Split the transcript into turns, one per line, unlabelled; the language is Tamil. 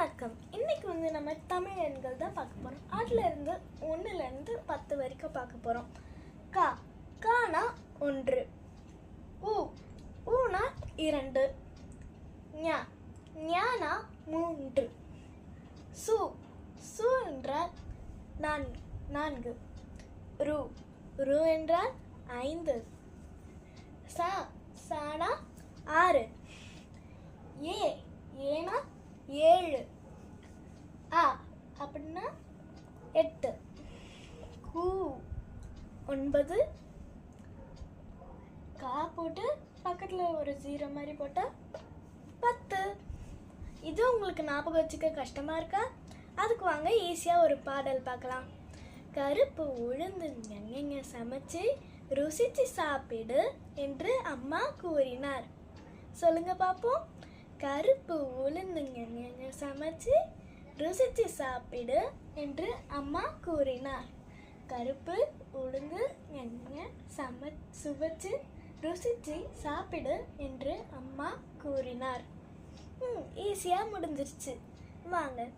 வணக்கம். இன்னைக்கு நம்ம தமிழ் எண்கள் தான் பார்க்க போகிறோம். அதில் இருந்து 1லேருந்து 10 வரைக்கும் பார்க்க போகிறோம். கா கானா 1, ஊ ஊனா 2, ஞா ஞானா 3, சு சு என்றால் 4, ரு ரு என்றால் 5, சா சானா 6, ஏ ஏனா 7, ஆ அப்படின்னா 8, கூ 9, கா போட்டு பக்கத்தில் ஒரு 0 மாதிரி போட்டால் 10. இது உங்களுக்கு ஞாபகம் வச்சுக்க கஷ்டமாக இருக்கா? அதுக்கு வாங்க ஈஸியாக ஒரு பாடல் பார்க்கலாம். கருப்பு உளுந்து ஞங்க சமைச்சு ருசிச்சு சாப்பிடு என்று அம்மா கூறினார். சொல்லுங்க பார்ப்போம். கருப்பு உளுந்து ஞங்க சமைச்சு ருசிச்சு சாப்பிடு என்று அம்மா கூறினார். கருப்பு உளுந்து ஞங்க சுவைச்சு ருசிச்சு சாப்பிடு என்று அம்மா கூறினார். ஈஸியாக முடிஞ்சிருச்சு. வாங்க